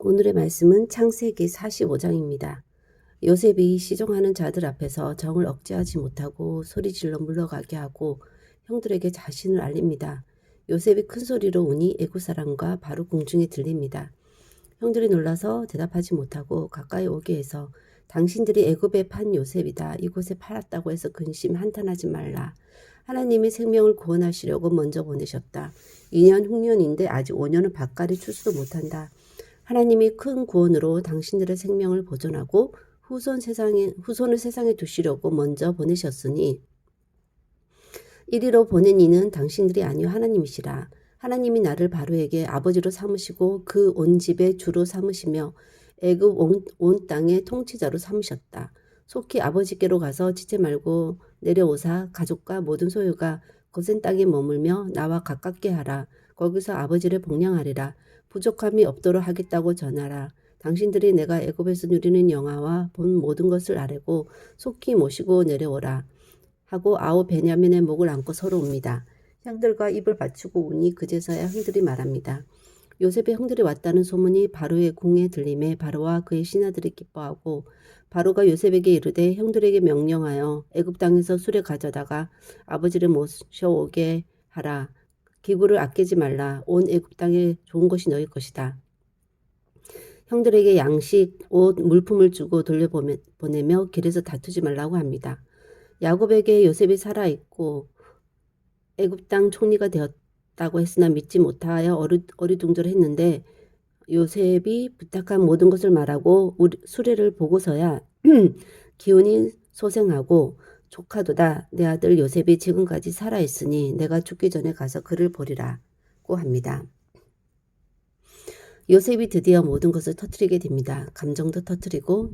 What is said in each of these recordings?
오늘의 말씀은 창세기 45장입니다. 요셉이 시종하는 자들 앞에서 정을 억제하지 못하고 소리질러 물러가게 하고 형들에게 자신을 알립니다. 요셉이 큰 소리로 우니 애굽 사람과 바로 궁중에 들립니다. 형들이 놀라서 대답하지 못하고 가까이 오게 해서 당신들이 애굽에 판 요셉이다. 이곳에 팔았다고 해서 근심 한탄하지 말라. 하나님이 생명을 구원하시려고 먼저 보내셨다. 2년 흉년인데 아직 5년은 바깥에 출수도 못한다. 하나님이 큰 구원으로 당신들의 생명을 보존하고 후손을 세상에 두시려고 먼저 보내셨으니 이리로 보낸 이는 당신들이 아니요 하나님이시라. 하나님이 나를 바로에게 아버지로 삼으시고 그 온 집의 주로 삼으시며 애굽 온 땅의 통치자로 삼으셨다. 속히 아버지께로 가서 지체 말고 내려오사 가족과 모든 소유가 거센 땅에 머물며 나와 가깝게 하라. 거기서 아버지를 복량하리라. 부족함이 없도록 하겠다고 전하라. 당신들이 내가 애굽에서 누리는 영화와 본 모든 것을 아뢰고 속히 모시고 내려오라. 하고 아우 베냐민의 목을 안고 서로 옵니다. 형들과 입을 맞추고 우니 그제서야 형들이 말합니다. 요셉의 형들이 왔다는 소문이 바로의 궁에 들림에 바로와 그의 신하들이 기뻐하고 바로가 요셉에게 이르되 형들에게 명령하여 애굽 땅에서 수레 가져다가 아버지를 모셔오게 하라. 기구를 아끼지 말라. 온 애굽 땅에 좋은 것이 너희 것이다. 형들에게 양식, 옷, 물품을 주고 돌려보내며 길에서 다투지 말라고 합니다. 야곱에게 요셉이 살아있고 애굽 땅 총리가 되었다고 했으나 믿지 못하여 어리둥절했는데 요셉이 부탁한 모든 것을 말하고 수레를 보고서야 기운이 소생하고 조카도다 내 아들 요셉이 지금까지 살아있으니 내가 죽기 전에 가서 그를 보리라고 합니다. 요셉이 드디어 모든 것을 터뜨리게 됩니다. 감정도 터뜨리고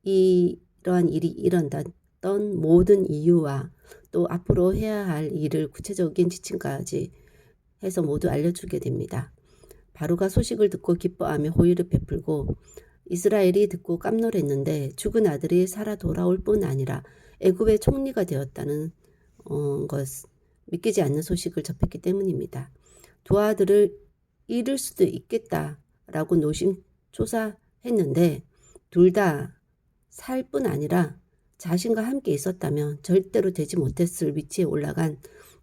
이러한 일이 일어났던 모든 이유와 또 앞으로 해야 할 일을 구체적인 지침까지 해서 모두 알려주게 됩니다. 바로가 소식을 듣고 기뻐하며 호의를 베풀고 이스라엘이 듣고 깜놀했는데 죽은 아들이 살아 돌아올 뿐 아니라 애굽의 총리가 되었다는 것 믿기지 않는 소식을 접했기 때문입니다. 두 아들을 잃을 수도 있겠다라고 노심초사했는데 둘 다 살 뿐 아니라 자신과 함께 있었다면 절대로 되지 못했을 위치에 올라간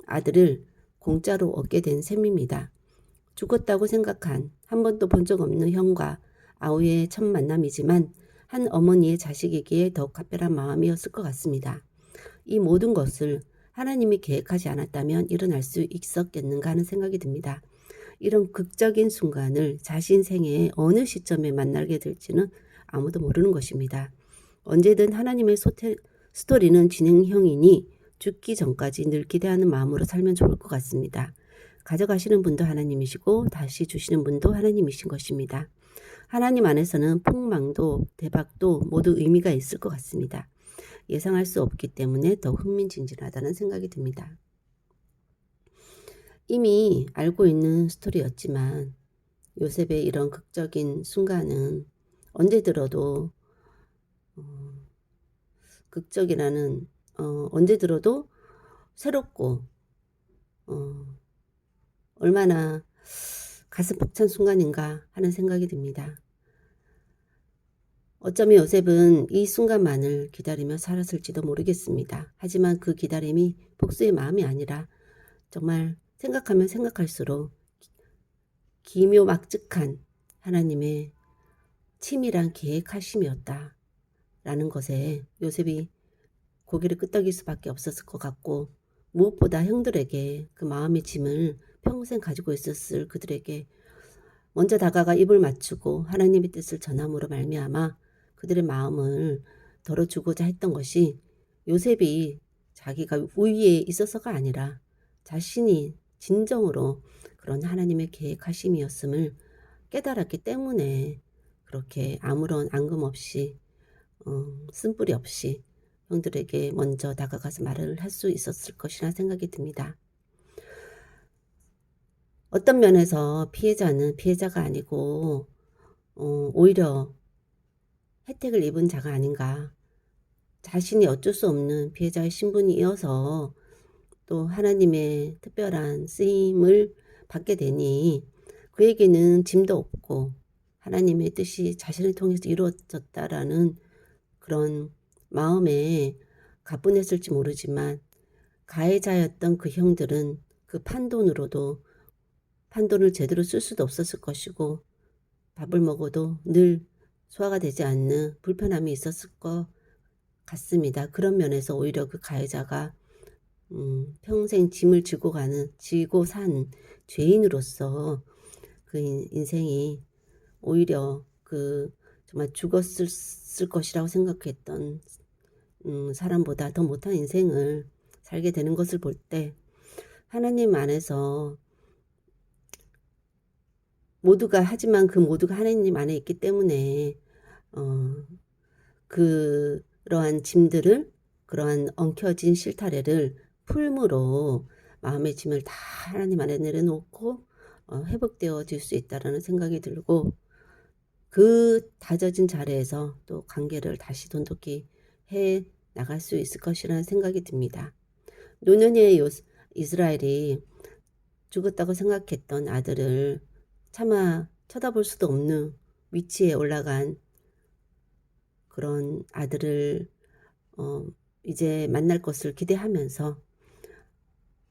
아들을 공짜로 얻게 된 셈입니다. 죽었다고 생각한 한 번도 본 적 없는 형과 아우의 첫 만남이지만 한 어머니의 자식이기에 더욱 각별한 마음이었을 것 같습니다. 이 모든 것을 하나님이 계획하지 않았다면 일어날 수 있었겠는가 하는 생각이 듭니다. 이런 극적인 순간을 자신 생애의 어느 시점에 만나게 될지는 아무도 모르는 것입니다. 언제든 하나님의 스토리는 진행형이니 죽기 전까지 늘 기대하는 마음으로 살면 좋을 것 같습니다. 가져가시는 분도 하나님이시고 다시 주시는 분도 하나님이신 것입니다. 하나님 안에서는 폭망도 대박도 모두 의미가 있을 것 같습니다. 예상할 수 없기 때문에 더 흥미진진하다는 생각이 듭니다. 이미 알고 있는 스토리였지만 요셉의 이런 극적인 순간은 언제 들어도 극적이라는 언제 들어도 새롭고 얼마나 가슴 벅찬 순간인가 하는 생각이 듭니다. 어쩌면 요셉은 이 순간만을 기다리며 살았을지도 모르겠습니다. 하지만 그 기다림이 복수의 마음이 아니라 정말 생각하면 생각할수록 기묘막측한 하나님의 치밀한 계획하심이었다. 라는 것에 요셉이 고개를 끄덕일 수밖에 없었을 것 같고 무엇보다 형들에게 그 마음의 짐을 평생 가지고 있었을 그들에게 먼저 다가가 입을 맞추고 하나님의 뜻을 전함으로 말미암아 그들의 마음을 덜어주고자 했던 것이 요셉이 자기가 우위에 있어서가 아니라 자신이 진정으로 그런 하나님의 계획하심이었음을 깨달았기 때문에 그렇게 아무런 앙금 없이 쓴뿌리 없이 형들에게 먼저 다가가서 말을 할 수 있었을 것이라 생각이 듭니다. 어떤 면에서 피해자는 피해자가 아니고 오히려 혜택을 입은 자가 아닌가. 자신이 어쩔 수 없는 피해자의 신분이 이어서 또 하나님의 특별한 쓰임을 받게 되니 그에게는 짐도 없고 하나님의 뜻이 자신을 통해서 이루어졌다라는 그런 마음에 가뿐했을지 모르지만 가해자였던 그 형들은 그 판돈을 제대로 쓸 수도 없었을 것이고 밥을 먹어도 늘 소화가 되지 않는 불편함이 있었을 것 같습니다. 그런 면에서 오히려 그 가해자가 평생 짐을 지고 산 죄인으로서 그 인생이 오히려 그 정말 죽었을 것이라고 생각했던 사람보다 더 못한 인생을 살게 되는 것을 볼 때 하나님 안에서 하지만 그 모두가 하나님 안에 있기 때문에 그러한 짐들을, 그러한 엉켜진 실타래를 풀므로 마음의 짐을 다 하나님 안에 내려놓고 회복되어질 수 있다라는 생각이 들고, 그 다져진 자리에서 또 관계를 다시 돈독히 해 나갈 수 있을 것이라는 생각이 듭니다. 노년의 이스라엘이 죽었다고 생각했던 아들을 차마 쳐다볼 수도 없는 위치에 올라간 그런 아들을 이제 만날 것을 기대하면서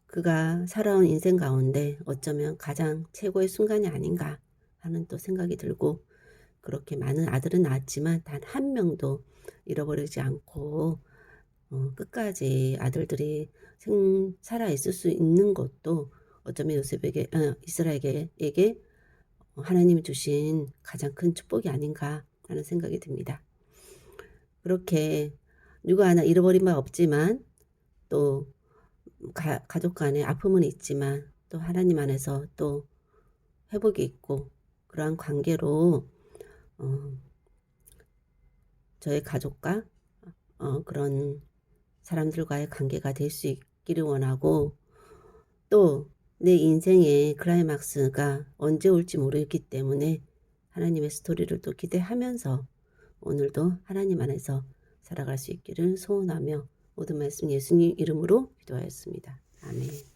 그가 살아온 인생 가운데 어쩌면 가장 최고의 순간이 아닌가 하는 또 생각이 들고, 그렇게 많은 아들은 낳았지만 단 한 명도 잃어버리지 않고 끝까지 아들들이 살아 있을 수 있는 것도 어쩌면 이스라엘에게 하나님이 주신 가장 큰 축복이 아닌가 하는 생각이 듭니다. 그렇게 누가 하나 잃어버린 바 없지만 또 가족 간에 아픔은 있지만 또 하나님 안에서 또 회복이 있고, 그러한 관계로 저의 가족과 그런 사람들과의 관계가 될 수 있기를 원하고, 또 내 인생의 클라이막스가 언제 올지 모르기 때문에 하나님의 스토리를 또 기대하면서 오늘도 하나님 안에서 살아갈 수 있기를 소원하며 모든 말씀 예수님 이름으로 기도하였습니다. 아멘.